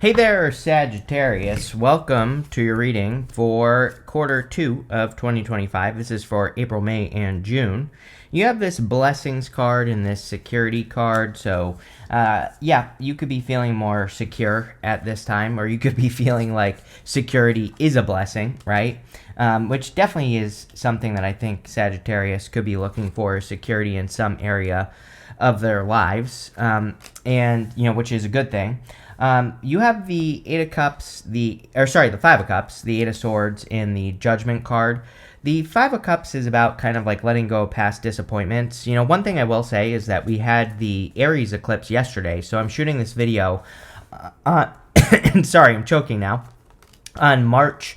Hey there, Sagittarius. Welcome to your reading for quarter 2 of 2025. This is for April, May, and June. You have this blessings card and this security card. So, you could be feeling more secure at this time, or you could be feeling like security is a blessing, right? Which definitely is something that I think Sagittarius could be looking for, security in some area of their lives, which is a good thing. You have the Eight of Cups, the Five of Cups, the Eight of Swords, and the Judgment card. The Five of Cups is about kind of like letting go of past disappointments. One thing I will say is that we had the Aries eclipse yesterday, so I'm shooting this video sorry, I'm choking now, on March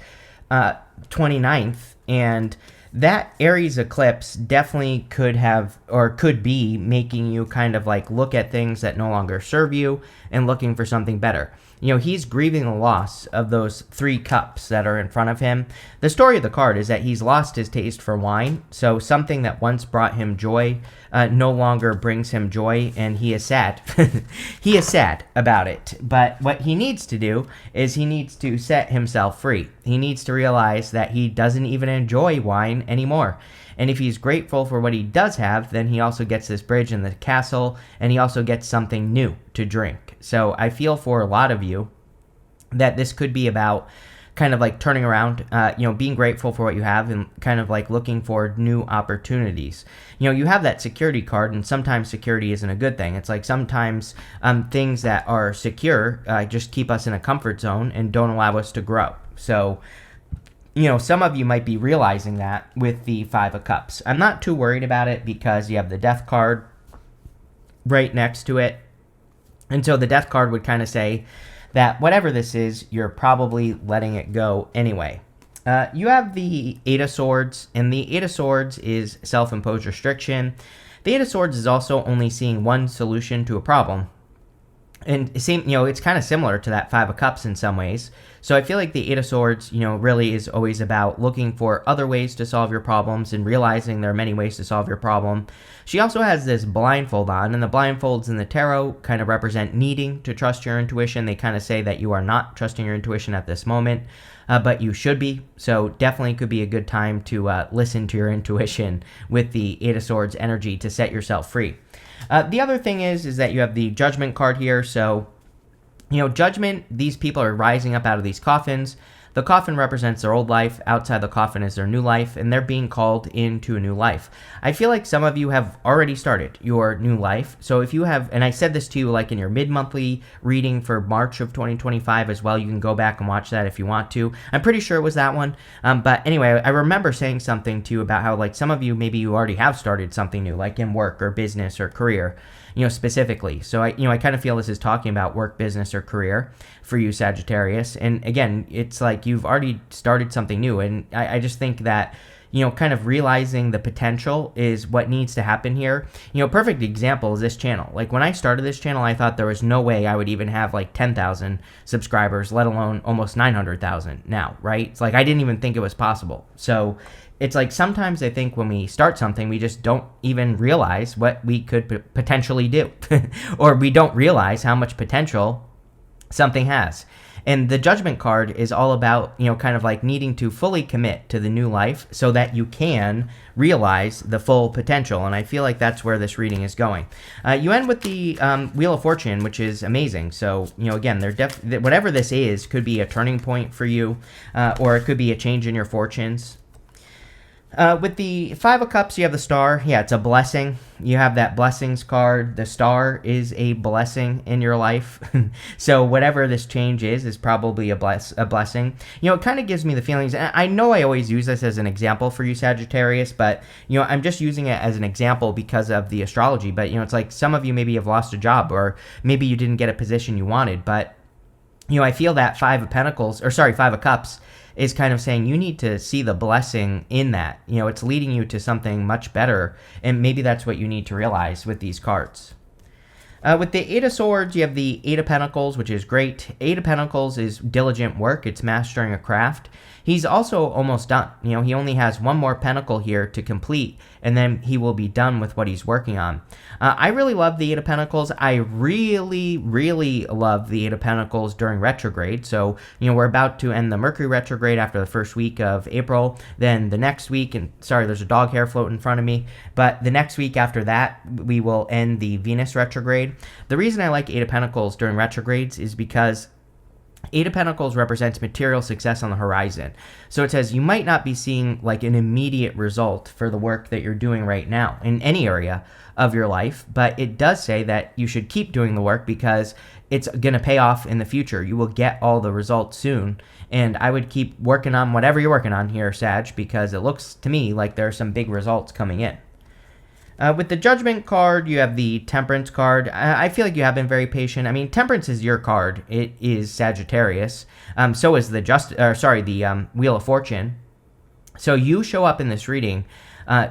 29th, and that Aries eclipse definitely could be making you kind of like look at things that no longer serve you and looking for something better. He's grieving the loss of those 3 cups that are in front of him. The story of the card is that he's lost his taste for wine, so something that once brought him joy no longer brings him joy, and he is sad. He is sad about it, but what he needs to do is he needs to set himself free. He needs to realize that he doesn't even enjoy wine anymore. And if he's grateful for what he does have, then he also gets this bridge and the castle, and he also gets something new to drink. So I feel for a lot of you that this could be about kind of like turning around, being grateful for what you have and kind of like looking for new opportunities. You have that security card, and sometimes security isn't a good thing. It's like sometimes things that are secure just keep us in a comfort zone and don't allow us to grow. So, some of you might be realizing that with the Five of Cups. I'm not too worried about it because you have the Death card right next to it. And so the Death card would kind of say that whatever this is, you're probably letting it go anyway. You have the Eight of Swords, and the Eight of Swords is self-imposed restriction. The Eight of Swords is also only seeing one solution to a problem. And it's kind of similar to that Five of Cups in some ways. So I feel like the Eight of Swords, really is always about looking for other ways to solve your problems and realizing there are many ways to solve your problem. She also has this blindfold on, and the blindfolds in the tarot kind of represent needing to trust your intuition. They kind of say that you are not trusting your intuition at this moment, but you should be. So definitely could be a good time to listen to your intuition with the Eight of Swords energy to set yourself free. The other thing is that you have the Judgment card here. So, Judgment, these people are rising up out of these coffins. The coffin represents their old life. Outside the coffin is their new life, and they're being called into a new life. I feel like some of you have already started your new life. So if you have, and I said this to you like in your mid-monthly reading for March of 2025 as well, you can go back and watch that if you want to. I'm pretty sure it was that one. But anyway, I remember saying something to you about how like some of you, maybe you already have started something new, like in work or business or career, specifically. So I kind of feel this is talking about work, business, or career for you, Sagittarius. And again, it's like you've already started something new. And I just think that, kind of realizing the potential is what needs to happen here. Perfect example is this channel. Like when I started this channel, I thought there was no way I would even have like 10,000 subscribers, let alone almost 900,000 now, right? It's like I didn't even think it was possible. So it's like sometimes I think when we start something, we just don't even realize what we could potentially do, or we don't realize how much potential something has. And the Judgment card is all about, kind of like needing to fully commit to the new life so that you can realize the full potential. And I feel like that's where this reading is going. You end with the Wheel of Fortune, which is amazing. So, again, whatever this is could be a turning point for you, or it could be a change in your fortunes. With the Five of Cups, you have the Star. Yeah, it's a blessing. You have that Blessings card. The Star is a blessing in your life. So whatever this change is probably a blessing. It kind of gives me the feelings, and I know I always use this as an example for you, Sagittarius, but, I'm just using it as an example because of the astrology. But, it's like some of you maybe have lost a job, or maybe you didn't get a position you wanted, but, I feel that Five of Cups is kind of saying you need to see the blessing in that. It's leading you to something much better, and maybe that's what you need to realize with these cards. With the Eight of Swords, you have the Eight of Pentacles, which is great. Eight of Pentacles is diligent work. It's mastering a craft. He's also almost done. You know, he only has one more pentacle here to complete, and then he will be done with what he's working on. I really love the Eight of Pentacles. I really, really love the Eight of Pentacles during retrograde. So, you know, we're about to end the Mercury retrograde after the first week of April. Then the next week, and sorry, there's a dog hair floating in front of me, but the next week after that, we will end the Venus retrograde. The reason I like Eight of Pentacles during retrogrades is because Eight of Pentacles represents material success on the horizon. So it says you might not be seeing like an immediate result for the work that you're doing right now in any area of your life, but it does say that you should keep doing the work because it's going to pay off in the future. You will get all the results soon. And I would keep working on whatever you're working on here, Sag, because it looks to me like there are some big results coming in. With the Judgment card, you have the Temperance card. I feel like you have been very patient. I mean, Temperance is your card. It is Sagittarius. So is the Wheel of Fortune. So you show up in this reading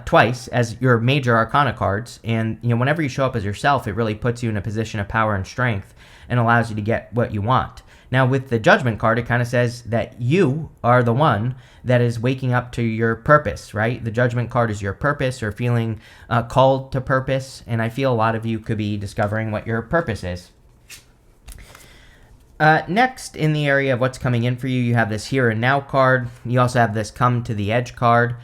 twice as your major arcana cards, and you know whenever you show up as yourself, it really puts you in a position of power and strength and allows you to get what you want. Now, with the Judgment card, it kind of says that you are the one that is waking up to your purpose, right? The Judgment card is your purpose or feeling called to purpose, and I feel a lot of you could be discovering what your purpose is. Next, in the area of what's coming in for you, you have this Here and Now card. You also have this Come to the Edge card.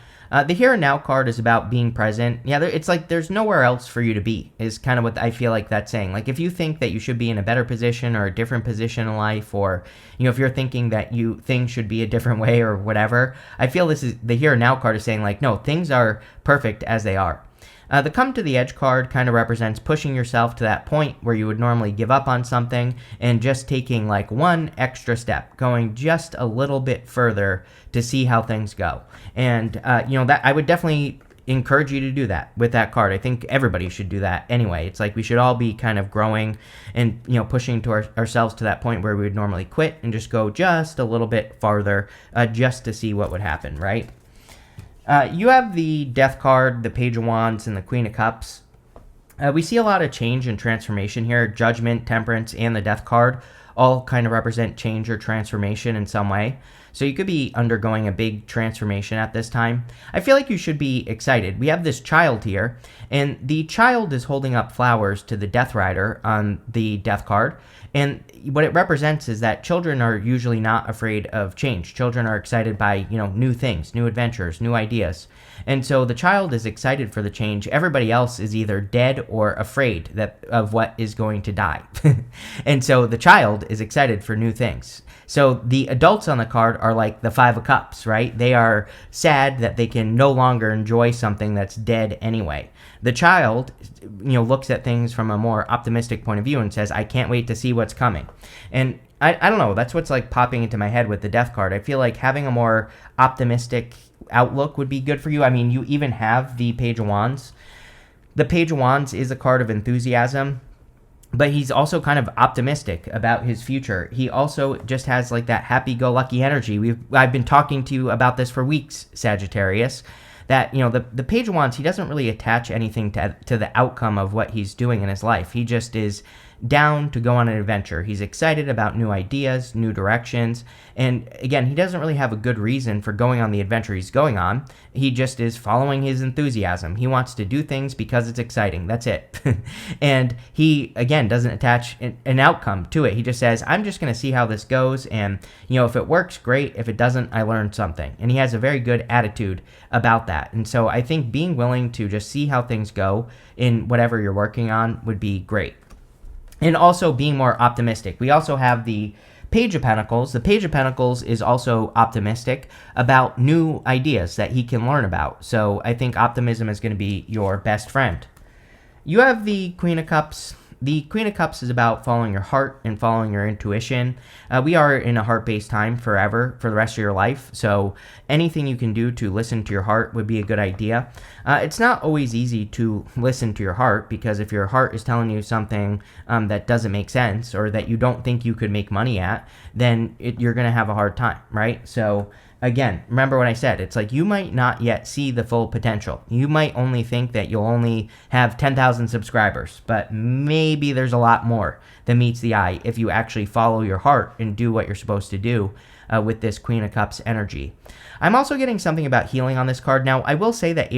The Here and Now card is about being present. Yeah, it's like there's nowhere else for you to be, is kind of what I feel like that's saying. Like if you think that you should be in a better position or a different position in life, or, you know, if you're thinking that things should be a different way or whatever, I feel this is the Here and Now card is saying like, no, things are perfect as they are. The Come to the Edge card kind of represents pushing yourself to that point where you would normally give up on something and just taking like one extra step, going just a little bit further to see how things go. And, you know, that I would definitely encourage you to do that with that card. I think everybody should do that anyway. It's like we should all be kind of growing and, you know, pushing to ourselves to that point where we would normally quit and just go just a little bit farther just to see what would happen, right? You have the Death card, the Page of Wands, and the Queen of Cups. We see a lot of change and transformation here. Judgment, Temperance, and the Death card all kind of represent change or transformation in some way. So you could be undergoing a big transformation at this time. I feel like you should be excited. We have this child here, and the child is holding up flowers to the Death Rider on the Death card. And what it represents is that children are usually not afraid of change. Children are excited by, you know, new things, new adventures, new ideas. And so the child is excited for the change. Everybody else is either dead or afraid of what is going to die. And so the child is excited for new things. So the adults on the card are like the Five of Cups, right? They are sad that they can no longer enjoy something that's dead anyway. The child, you know, looks at things from a more optimistic point of view and says, I can't wait to see what's coming. And I don't know, that's what's like popping into my head with the Death card. I feel like having a more optimistic outlook would be good for you. I mean, you even have the Page of Wands. The Page of Wands is a card of enthusiasm, but he's also kind of optimistic about his future. He also just has like that happy-go-lucky energy. I've been talking to you about this for weeks, Sagittarius, that, you know, the Page of Wands, he doesn't really attach anything to the outcome of what he's doing in his life. He just is down to go on an adventure. He's excited about new ideas, new directions, and again, he doesn't really have a good reason for going on the adventure he's going on. He just is following his enthusiasm. He wants to do things because it's exciting. That's it. And he, again, doesn't attach an outcome to it. He just says, I'm just going to see how this goes, and, you know, if it works, great. If it doesn't, I learned something. And he has a very good attitude about that. And so I think being willing to just see how things go in whatever you're working on would be great. And also being more optimistic. We also have the Page of Pentacles. The Page of Pentacles is also optimistic about new ideas that he can learn about. So I think optimism is going to be your best friend. You have the Queen of Cups. The Queen of Cups is about following your heart and following your intuition. We are in a heart-based time forever, for the rest of your life. So anything you can do to listen to your heart would be a good idea. It's not always easy to listen to your heart, because if your heart is telling you something that doesn't make sense or that you don't think you could make money at, then you're going to have a hard time, right? So again, remember what I said. It's like you might not yet see the full potential. You might only think that you'll only have 10,000 subscribers, but maybe there's a lot more that meets the eye if you actually follow your heart and do what you're supposed to do with this Queen of Cups energy. I'm also getting something about healing on this card. Now, I will say that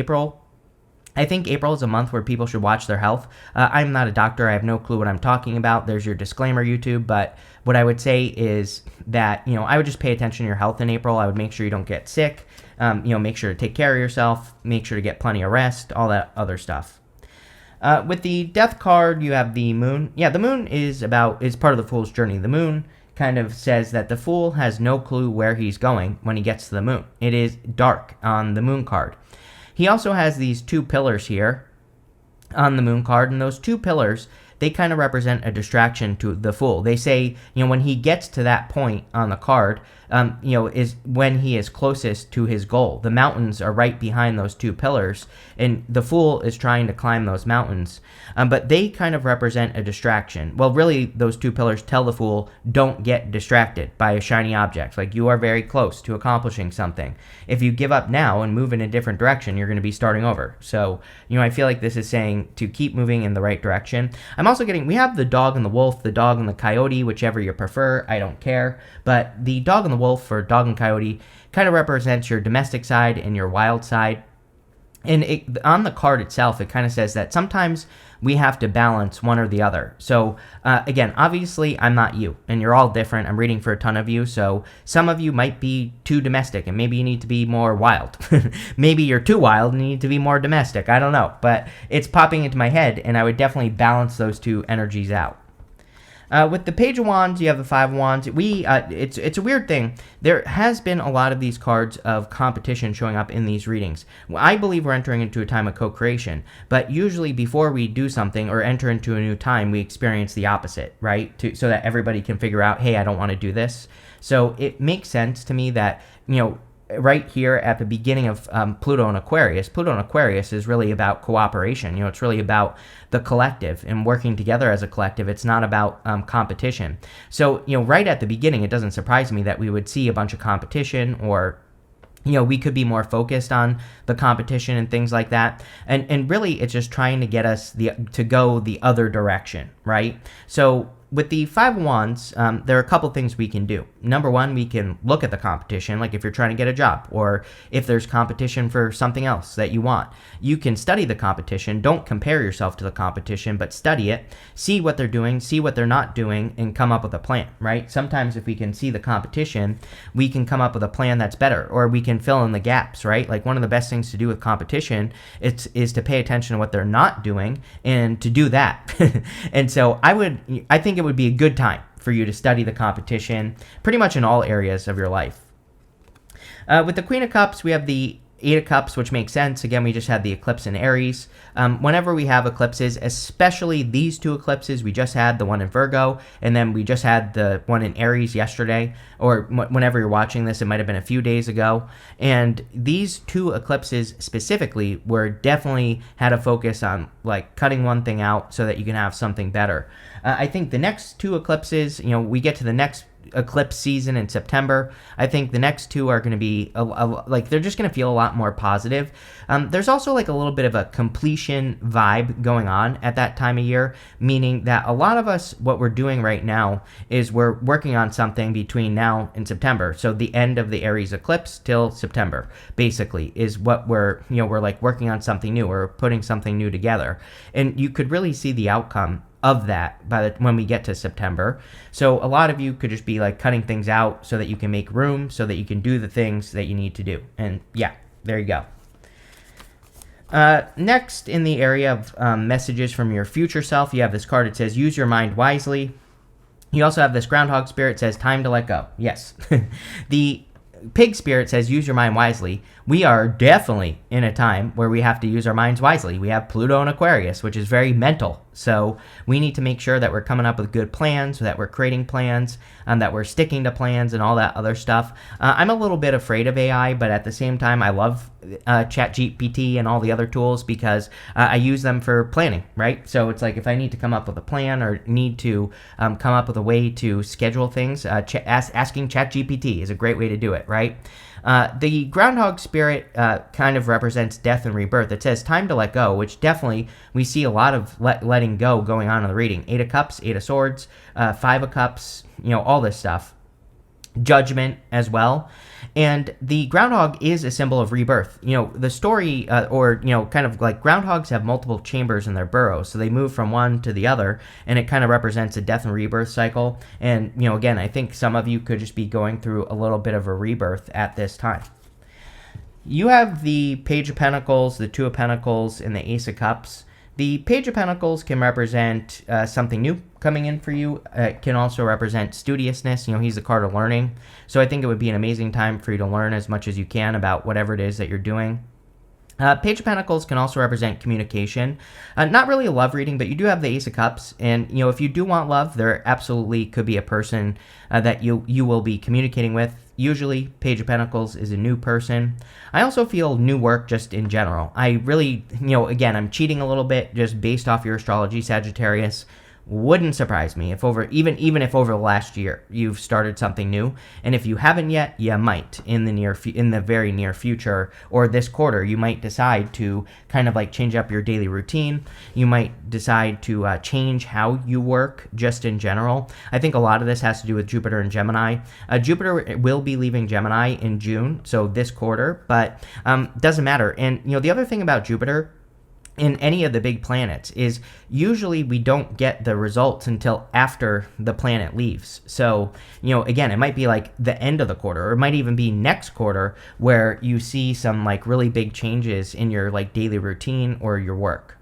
I think April is a month where people should watch their health. I'm not a doctor. I have no clue what I'm talking about. There's your disclaimer, YouTube. But what I would say is that, I would just pay attention to your health in April. I would make sure you don't get sick. Make sure to take care of yourself. Make sure to get plenty of rest, all that other stuff. With the Death card, you have the Moon. Yeah, the Moon is part of the Fool's journey. The Moon kind of says that the Fool has no clue where he's going when he gets to the Moon. It is dark on the Moon card. He also has these 2 pillars here on the Moon card, and those 2 pillars, they kind of represent a distraction to the Fool. They say, when he gets to that point on the card, is when he is closest to his goal. The mountains are right behind those 2 pillars, and the Fool is trying to climb those mountains. But they kind of represent a distraction. Well, really, those 2 pillars tell the Fool, don't get distracted by a shiny object. Like, you are very close to accomplishing something. If you give up now and move in a different direction, you're going to be starting over. So, I feel like this is saying to keep moving in the right direction. I'm also we have the dog and the wolf, the dog and the coyote, whichever you prefer. I don't care. But the dog and the wolf, or dog and coyote, kind of represents your domestic side and your wild side. And on the card itself, it kind of says that sometimes we have to balance one or the other. So, again, obviously, I'm not you, and you're all different. I'm reading for a ton of you, so some of you might be too domestic, and maybe you need to be more wild. Maybe you're too wild and you need to be more domestic. I don't know, but it's popping into my head, and I would definitely balance those 2 energies out. With the Page of Wands, you have the 5 of Wands. It's a weird thing. There has been a lot of these cards of competition showing up in these readings. I believe we're entering into a time of co-creation, but usually before we do something or enter into a new time, we experience the opposite, right? So that everybody can figure out, hey, I don't want to do this. So it makes sense to me that, right here at the beginning of Pluto and Aquarius is really about cooperation. It's really about the collective and working together as a collective. It's not about competition. So, right at the beginning, it doesn't surprise me that we would see a bunch of competition, or we could be more focused on the competition and things like that. And really, it's just trying to get us to go the other direction, right? So with the 5 of Wands, there are a couple things we can do. Number one, we can look at the competition, like if you're trying to get a job, or if there's competition for something else that you want. You can study the competition. Don't compare yourself to the competition, but study it. See what they're doing, see what they're not doing, and come up with a plan, right? Sometimes if we can see the competition, we can come up with a plan that's better, or we can fill in the gaps, right? Like, one of the best things to do with competition is to pay attention to what they're not doing and to do that. And so I think it would be a good time for you to study the competition pretty much in all areas of your life. With the Queen of Cups, we have the 8 of Cups, which makes sense. Again, we just had the eclipse in Aries. Whenever we have eclipses, especially these 2 eclipses, we just had the one in Virgo, and then we just had the one in Aries yesterday, or whenever you're watching this, it might have been a few days ago. And these 2 eclipses specifically were definitely had a focus on, like, cutting one thing out so that you can have something better. I think the next 2 eclipses, we get to the next eclipse season in September. I think the next 2 are going to be they're just going to feel a lot more positive. There's also like a little bit of a completion vibe going on at that time of year, meaning that a lot of us, what we're doing right now is we're working on something between now and September. So the end of the Aries eclipse till September basically is what we're like working on something new, or putting something new together. And you could really see the outcome of that when we get to September. So a lot of you could just be like cutting things out so that you can make room, so that you can do the things that you need to do. And yeah, there you go. Next, in the area of messages from your future self, you have this card. It says, use your mind wisely. You also have this groundhog spirit. It says, time to let go. Yes. The pig spirit says, use your mind wisely. We are definitely in a time where we have to use our minds wisely. We have Pluto and Aquarius, which is very mental. So we need to make sure that we're coming up with good plans, that we're creating plans, that we're sticking to plans and all that other stuff. I'm a little bit afraid of AI, but at the same time, I love ChatGPT and all the other tools because I use them for planning, right? So it's like if I need to come up with a plan or need to come up with a way to schedule things, asking ChatGPT is a great way to do it, right? The groundhog spirit kind of represents death and rebirth. It says time to let go, which definitely we see a lot of letting go going on in the reading. 8 of Cups, 8 of Swords, 5 of Cups, all this stuff. Judgment as well. And the groundhog is a symbol of rebirth. The story, kind of like groundhogs have multiple chambers in their burrows, so they move from one to the other, and it kind of represents a death and rebirth cycle. And, again, I think some of you could just be going through a little bit of a rebirth at this time. You have the Page of Pentacles, the Two of Pentacles, and the Ace of Cups. The Page of Pentacles can represent something new coming in for you. It can also represent studiousness. He's the card of learning. So I think it would be an amazing time for you to learn as much as you can about whatever it is that you're doing. Page of Pentacles can also represent communication. Not really a love reading, but you do have the Ace of Cups. And, if you do want love, there absolutely could be a person that you will be communicating with. Usually, Page of Pentacles is a new person. I also feel new work just in general. I really, again, I'm cheating a little bit just based off your astrology, Sagittarius. Wouldn't surprise me if even if over the last year you've started something new, and if you haven't yet, you might in the very near future, or this quarter you might decide to kind of like change up your daily routine. You might decide to change how you work just in general. I think a lot of this has to do with Jupiter and Gemini. Jupiter will be leaving Gemini in June, so this quarter, but doesn't matter. And the other thing about Jupiter in any of the big planets is usually we don't get the results until after the planet leaves. So, again, it might be like the end of the quarter, or it might even be next quarter where you see some like really big changes in your like daily routine or your work.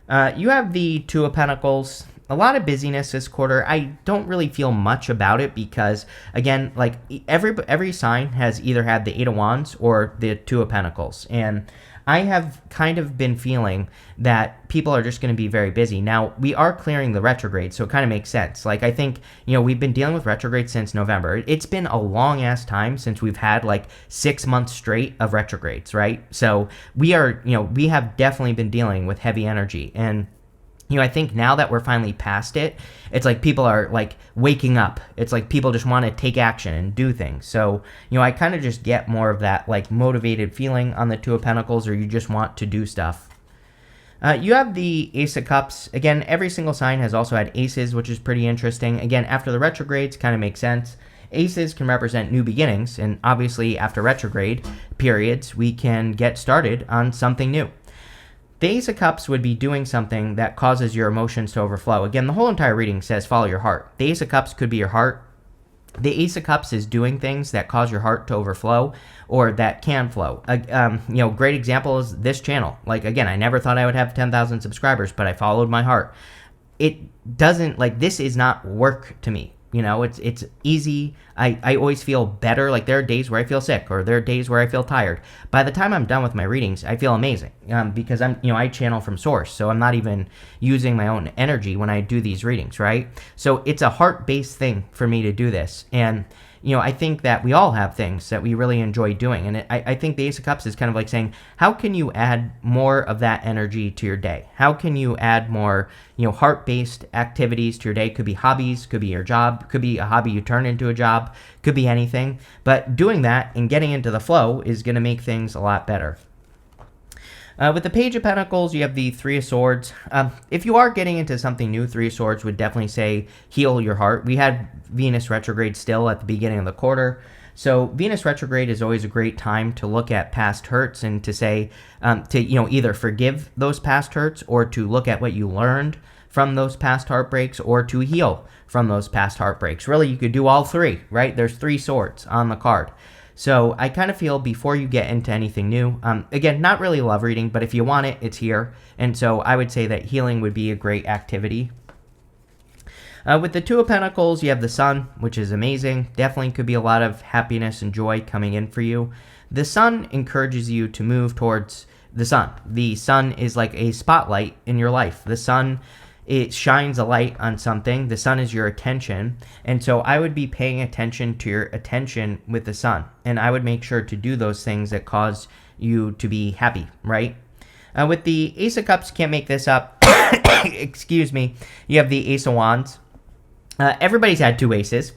You have the Two of Pentacles. A lot of busyness this quarter. I don't really feel much about it because, again, like every sign has either had the Eight of Wands or the Two of Pentacles. And I have kind of been feeling that people are just going to be very busy. Now, we are clearing the retrograde, so it kind of makes sense. Like, I think, we've been dealing with retrograde since November. It's been a long-ass time since we've had, like, 6 months straight of retrogrades, right? So we have definitely been dealing with heavy energy. And I think now that we're finally past it, it's like people are like waking up. It's like people just want to take action and do things. So, I kind of just get more of that like motivated feeling on the Two of Pentacles, or you just want to do stuff. You have the Ace of Cups. Again, every single sign has also had aces, which is pretty interesting. Again, after the retrogrades, kind of makes sense. Aces can represent new beginnings, and obviously after retrograde periods, we can get started on something new. The Ace of Cups would be doing something that causes your emotions to overflow. Again, the whole entire reading says follow your heart. The Ace of Cups could be your heart. The Ace of Cups is doing things that cause your heart to overflow, or that can flow. Great example is this channel. Like, again, I never thought I would have 10,000 subscribers, but I followed my heart. It doesn't, like, this is not work to me. It's easy. I always feel better. Like, there are days where I feel sick, or there are days where I feel tired. By the time I'm done with my readings, I feel amazing because I channel from source. So I'm not even using my own energy when I do these readings, right? So it's a heart-based thing for me to do this. And I think that we all have things that we really enjoy doing. And I think the Ace of Cups is kind of like saying, how can you add more of that energy to your day? How can you add more, heart-based activities to your day? Could be hobbies, could be your job, could be a hobby you turn into a job, could be anything. But doing that and getting into the flow is going to make things a lot better. With the Page of Pentacles, you have the Three of Swords. If you are getting into something new, Three of Swords would definitely say heal your heart. We had Venus retrograde still at the beginning of the quarter. So Venus retrograde is always a great time to look at past hurts and to say, either forgive those past hurts, or to look at what you learned from those past heartbreaks, or to heal from those past heartbreaks. Really, you could do all three, right? There's 3 swords on the card. So I kind of feel before you get into anything new, again, not really love reading, but if you want it, it's here. And so I would say that healing would be a great activity. With the Two of Pentacles, you have the Sun, which is amazing. Definitely could be a lot of happiness and joy coming in for you. The Sun encourages you to move towards the Sun. The Sun is like a spotlight in your life. The Sun, it shines a light on something. The Sun is your attention. And so I would be paying attention to your attention with the Sun. And I would make sure to do those things that cause you to be happy, right? With the Ace of Cups, can't make this up. Excuse me. You have the Ace of Wands. Everybody's had 2 aces,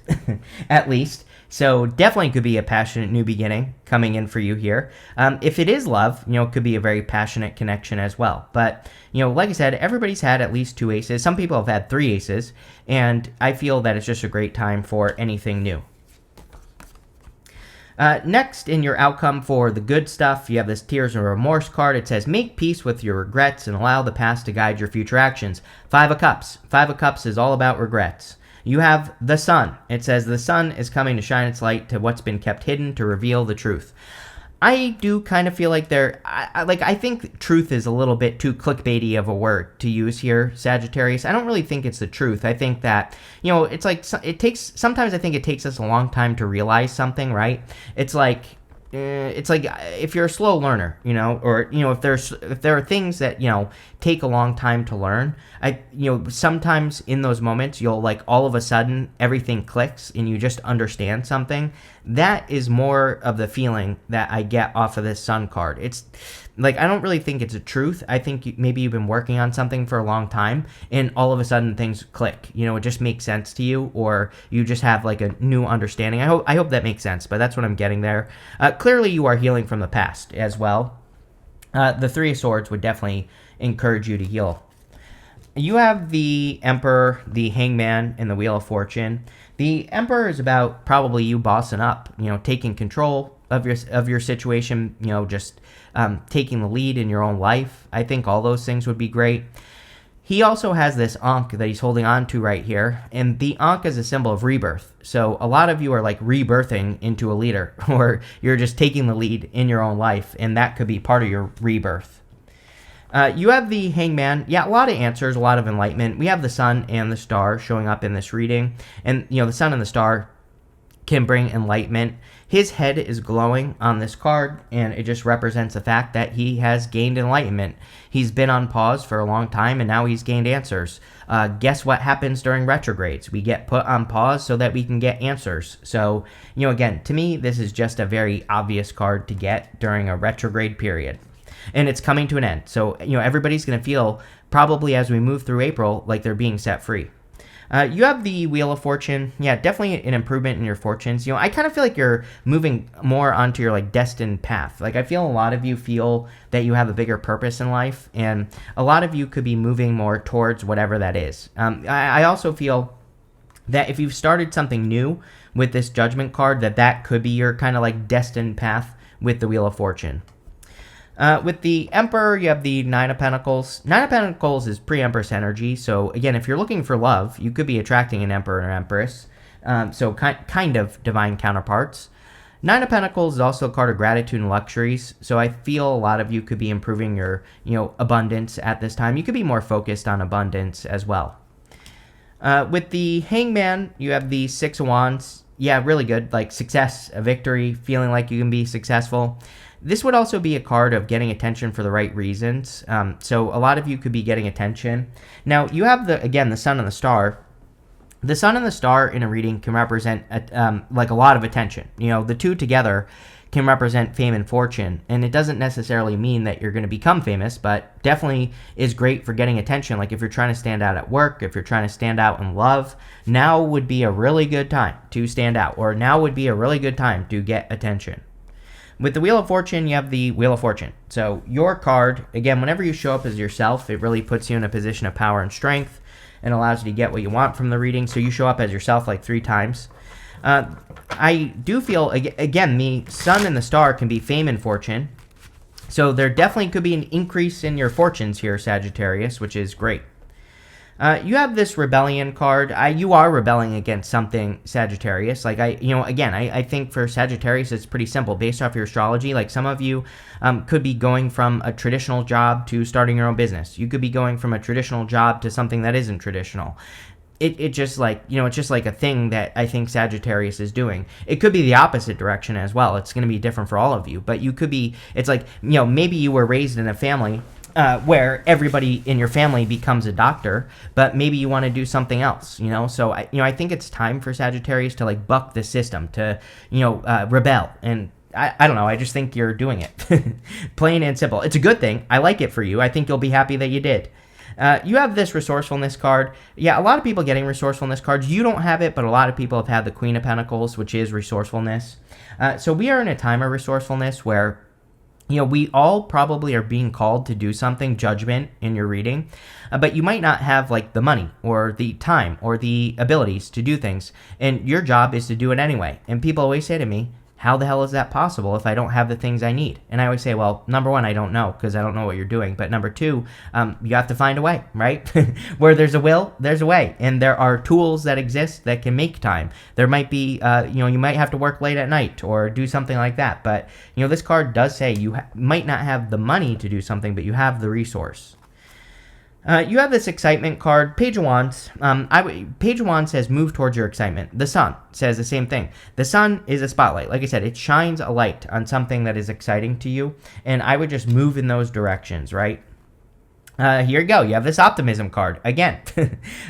at least. So definitely could be a passionate new beginning coming in for you here. If it is love, it could be a very passionate connection as well. But, like I said, everybody's had at least 2 aces. Some people have had 3 aces, and I feel that it's just a great time for anything new. Next, in your outcome for the good stuff, you have this Tears of Remorse card. It says, make peace with your regrets and allow the past to guide your future actions. 5 of Cups. 5 of Cups is all about regrets. You have the Sun. It says the sun is coming to shine its light to what's been kept hidden to reveal the truth. I do kind of feel like I think truth is a little bit too clickbaity of a word to use here, Sagittarius. I don't really think it's the truth. I think that, it's like sometimes I think it takes us a long time to realize something, right? It's like if you're a slow learner, or if there are things that take a long time to learn. Sometimes in those moments you'll all of a sudden everything clicks and you just understand something. That is more of the feeling that I get off of this Sun card. It's I don't really think it's a truth. I think maybe you've been working on something for a long time and all of a sudden things click. It just makes sense to you, or you just have a new understanding. I hope that makes sense, but that's what I'm getting there. Clearly you are healing from the past as well. The 3 of Swords would definitely encourage you to heal. You have the Emperor, the Hangman, and the Wheel of Fortune. The Emperor is about probably you bossing up, taking control of your situation, just taking the lead in your own life. I think all those things would be great. He also has this Ankh that he's holding on to right here, and the Ankh is a symbol of rebirth. So a lot of you are rebirthing into a leader, or you're just taking the lead in your own life, and that could be part of your rebirth. You have the Hangman. Yeah, a lot of answers, a lot of enlightenment. We have the Sun and the Star showing up in this reading. And, the Sun and the Star can bring enlightenment. His head is glowing on this card, and it just represents the fact that he has gained enlightenment. He's been on pause for a long time, and now he's gained answers. Guess what happens during retrogrades? We get put on pause so that we can get answers. So, again, to me, this is just a very obvious card to get during a retrograde period. And it's coming to an end. So, everybody's going to feel, probably as we move through April, like they're being set free. You have the Wheel of Fortune. Yeah, definitely an improvement in your fortunes. I kind of feel like you're moving more onto your destined path. I feel a lot of you feel that you have a bigger purpose in life, and a lot of you could be moving more towards whatever that is. I also feel that if you've started something new with this Judgment card, that could be your kind of destined path with the Wheel of Fortune. With the Emperor, you have the 9 of Pentacles. 9 of Pentacles is pre-Empress energy. So, again, if you're looking for love, you could be attracting an Emperor or Empress. So, kind of divine counterparts. 9 of Pentacles is also a card of gratitude and luxuries. So, I feel a lot of you could be improving your, abundance at this time. You could be more focused on abundance as well. With the Hangman, you have the 6 of Wands. Yeah, really good. Success, a victory, feeling like you can be successful. This would also be a card of getting attention for the right reasons. So a lot of you could be getting attention. Now, you have, the Sun and the Star. The Sun and the Star in a reading can represent a lot of attention. The two together can represent fame and fortune. And it doesn't necessarily mean that you're going to become famous, but definitely is great for getting attention. If you're trying to stand out at work, if you're trying to stand out in love, now would be a really good time to stand out. Or now would be a really good time to get attention. With the Wheel of Fortune, you have the Wheel of Fortune. So your card, again, whenever you show up as yourself, it really puts you in a position of power and strength and allows you to get what you want from the reading. So you show up as yourself 3 times. I do feel, again, the Sun and the Star can be fame and fortune. So there definitely could be an increase in your fortunes here, Sagittarius, which is great. You have this Rebellion card. You are rebelling against something, Sagittarius. I think for Sagittarius, it's pretty simple. Based off your astrology, some of you could be going from a traditional job to starting your own business. You could be going from a traditional job to something that isn't traditional. It's just a thing that I think Sagittarius is doing. It could be the opposite direction as well. It's going to be different for all of you. But you could be, maybe you were raised in a family where everybody in your family becomes a doctor, but maybe you want to do something else, So I think it's time for Sagittarius to buck the system, to rebel. And I don't know. I just think you're doing it, plain and simple. It's a good thing. I like it for you. I think you'll be happy that you did. You have this resourcefulness card. Yeah, a lot of people getting resourcefulness cards. You don't have it, but a lot of people have had the Queen of Pentacles, which is resourcefulness. So we are in a time of resourcefulness where we all probably are being called to do something, judgment in your reading, but you might not have like the money or the time or the abilities to do things. And your job is to do it anyway. And people always say to me, how the hell is that possible if I don't have the things I need? And I always say, well, number one, I don't know because I don't know what you're doing. But number two, you have to find a way, right? Where there's a will, there's a way. And there are tools that exist that can make time. There might be, you might have to work late at night or do something like that. But, this card does say you might not have the money to do something, but you have the resource. You have this excitement card, Page of Wands. Page of Wands says move towards your excitement. The Sun says the same thing. The sun is a spotlight. Like I said, it shines a light on something that is exciting to you, and I would just move in those directions, right? Here you go. You have this optimism card again.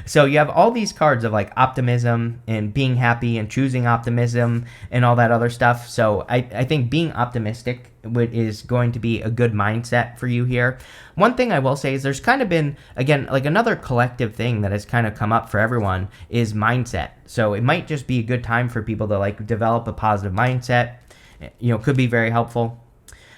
So you have all these cards of like optimism and being happy and choosing optimism and all that other stuff. So I think being optimistic is going to be a good mindset for you here. One thing I will say is there's kind of been, again, like another collective thing that has kind of come up for everyone is mindset. So it might just be a good time for people to like develop a positive mindset. Could be very helpful.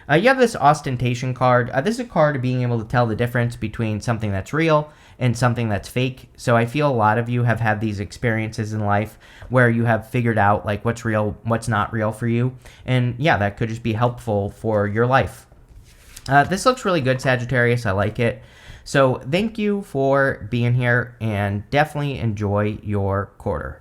You have this ostentation card. This is a card of being able to tell the difference between something that's real and something that's fake. So I feel a lot of you have had these experiences in life where you have figured out like what's real, what's not real for you. And yeah, that could just be helpful for your life. This looks really good, Sagittarius. I like it. So thank you for being here and definitely enjoy your quarter.